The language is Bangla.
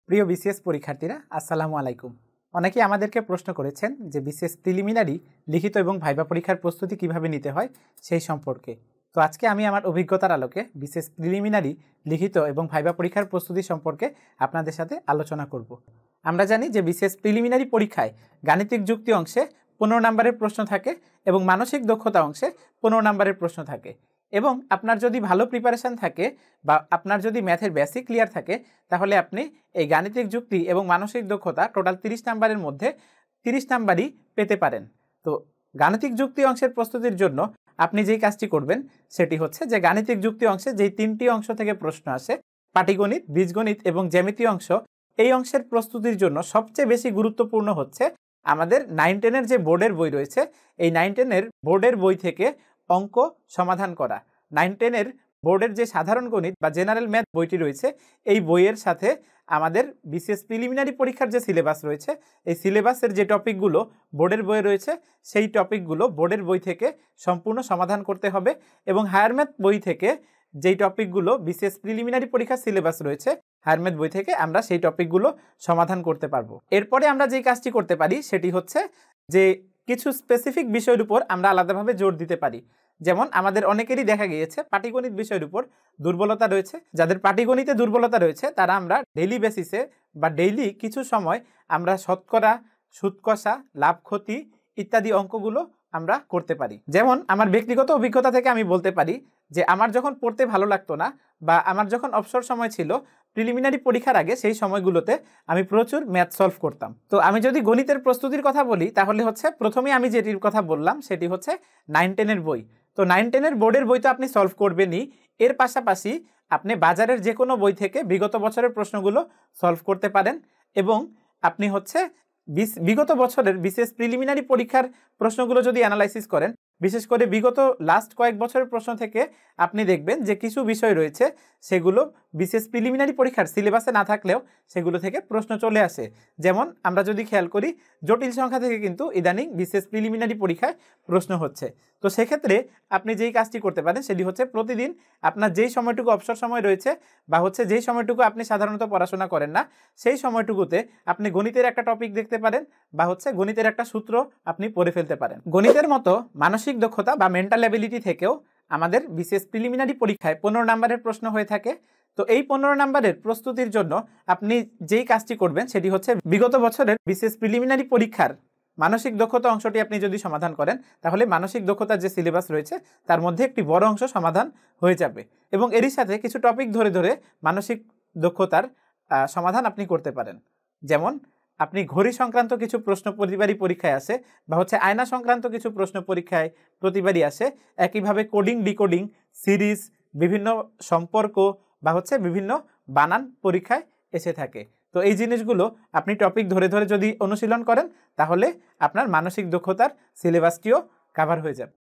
প্রিয় বিসিএস পরীক্ষার্থীরা আসসালামু আলাইকুম। অনেকেই আমাদেরকে প্রশ্ন করেছেন যে বিসিএস প্রিলিমিনারি লিখিত এবং ভাইবা পরীক্ষার প্রস্তুতি কিভাবে নিতে হয় সেই সম্পর্কে। তো আজকে আমি আমার অভিজ্ঞতার আলোকে বিসিএস প্রিলিমিনারি লিখিত এবং ভাইবা পরীক্ষার প্রস্তুতি সম্পর্কে আপনাদের সাথে আলোচনা করব। আমরা জানি যে বিসিএস প্রিলিমিনারি পরীক্ষায় গাণিতিক যুক্তি অংশে 15 নম্বরের প্রশ্ন থাকে এবং মানসিক দক্ষতা অংশে 15 নম্বরের প্রশ্ন থাকে। এবং আপনার যদি ভালো প্রিপারেশান থাকে বা আপনার যদি ম্যাথের বেসিক ক্লিয়ার থাকে তাহলে আপনি এই গাণিতিক যুক্তি এবং মানসিক দক্ষতা টোটাল 30 নম্বরের মধ্যে 30 নম্বরই পেতে পারেন। তো গাণিতিক যুক্তি অংশের প্রস্তুতির জন্য আপনি যেই কাজটি করবেন সেটি হচ্ছে যে গাণিতিক যুক্তি অংশে যেই 3টি অংশ থেকে প্রশ্ন আসে, পাটিগণিত, বীজগণিত এবং জ্যামিতি অংশ, এই অংশের প্রস্তুতির জন্য সবচেয়ে বেশি গুরুত্বপূর্ণ হচ্ছে আমাদের 9-10-এর যে বোর্ডের বই রয়েছে এই 9-10-এর বোর্ডের বই থেকে অঙ্ক সমাধান করা। 9-10-এর বোর্ডের যে সাধারণ গণিত বা জেনারেল ম্যাথ বইটি রয়েছে এই বইয়ের সাথে আমাদের বিসিএস প্রিলিমিনারি পরীক্ষার যে সিলেবাস রয়েছে এই সিলেবাসের যে টপিকগুলো বোর্ডের বইয়ে রয়েছে সেই টপিকগুলো বোর্ডের বই থেকে সম্পূর্ণ সমাধান করতে হবে এবং হায়ার ম্যাথ বই থেকে যেই টপিকগুলো বিসিএস প্রিলিমিনারি পরীক্ষার সিলেবাস রয়েছে হায়ার ম্যাথ বই থেকে আমরা সেই টপিকগুলো সমাধান করতে পারবো। এরপরে আমরা যেই কাজটি করতে পারি সেটি হচ্ছে যে কিছু স্পেসিফিক বিষয়ের উপর আমরা আলাদাভাবে জোর দিতে পারি। যেমন আমাদের অনেকেরই দেখা গিয়েছে পাটিগণিত বিষয়ের উপর দুর্বলতা রয়েছে। যাদের পাটিগণিতে দুর্বলতা রয়েছে তারা আমরা ডেইলি বেসিসে বা ডেইলি কিছু সময় আমরা শতকরা, সুদ কষা, লাভ ক্ষতি ইত্যাদি অঙ্কগুলো আমরা করতে পারি। যেমন আমার ব্যক্তিগত অভিজ্ঞতা থেকে আমি বলতে পারি যে আমার যখন পড়তে ভালো লাগতো না বা আমার যখন অবসর সময় ছিল প্রিলিমিনারি পরীক্ষার আগে সেই সময়গুলোতে আমি প্রচুর ম্যাথ সলভ করতাম। তো আমি যদি গণিতের প্রস্তুতির কথা বলি তাহলে হচ্ছে প্রথমেই আমি যেটির কথা বললাম সেটি হচ্ছে 9-10-এর বই। তো 9-10-এর বোর্ডের বই তো আপনি সলভ করবেনই, এর পাশাপাশি আপনি বাজারের যে কোনো বই থেকে বিগত বছরের প্রশ্নগুলো সলভ করতে পারেন এবং আপনি হচ্ছে বিগত বছরের বিসিএস প্রিলিমিনারি পরীক্ষার প্রশ্নগুলো যদি অ্যানালাইসিস করেন, বিশেষ করে বিগত লাস্ট কয়েক বছরের প্রশ্ন থেকে আপনি দেখবেন যে কিছু বিষয় রয়েছে সেগুলো বিসিএস প্রিলিমিনারি পরীক্ষার সিলেবাসে না থাকলেও সেগুলো থেকে প্রশ্ন চলে আসে। যেমন আমরা যদি খেয়াল করি জটিল সংখ্যা থেকে কিন্তু ইদানিং বিসিএস প্রিলিমিনারি পরীক্ষায় প্রশ্ন হচ্ছে। তো সেক্ষেত্রে আপনি যেই কাজটি করতে পারেন সেটি হচ্ছে প্রতিদিন আপনার যেই সময়টুকু অবসর সময় রয়েছে বা হচ্ছে যেই সময়টুকু আপনি সাধারণত পড়াশোনা করেন না সেই সময়টুকুতে আপনি গণিতের একটা টপিক দেখতে পারেন বা হচ্ছে গণিতের একটা সূত্র আপনি পড়ে ফেলতে পারেন। গণিতের মতো মানসিক দক্ষতা বা মেন্টাল অ্যাবিলিটি থেকেও আমাদের বিসিএস প্রিলিমিনারি পরীক্ষায় 15 নম্বরের প্রশ্ন হয়ে থাকে। তো এই 15 নম্বরের প্রস্তুতির জন্য আপনি যেই কাজটি করবেন সেটি হচ্ছে বিগত বছরের বিসিএস প্রিলিমিনারি পরীক্ষার মানসিক দক্ষতা অংশটি আপনি যদি সমাধান করেন তাহলে মানসিক দক্ষতার যে সিলেবাস রয়েছে তার মধ্যে একটি বড় অংশ সমাধান হয়ে যাবে এবং এরই সাথে কিছু টপিক ধরে ধরে মানসিক দক্ষতার সমাধান আপনি করতে পারেন। যেমন আপনি ঘড়ি সংক্রান্ত কিছু প্রশ্ন প্রতিবারই পরীক্ষায় আসে বা হচ্ছে আয়না সংক্রান্ত কিছু প্রশ্ন পরীক্ষায় প্রতিবারই আসে। একইভাবে কোডিং, ডিকোডিং, সিরিজ, বিভিন্ন সম্পর্ক বা হচ্ছে বিভিন্ন বানান পরীক্ষায় এসে থাকে। তো এই জিনিসগুলো আপনি টপিক ধরে ধরে যদি অনুশীলন করেন তাহলে আপনার মানসিক দক্ষতার সিলেবাসটিও কভার হয়ে যাবে।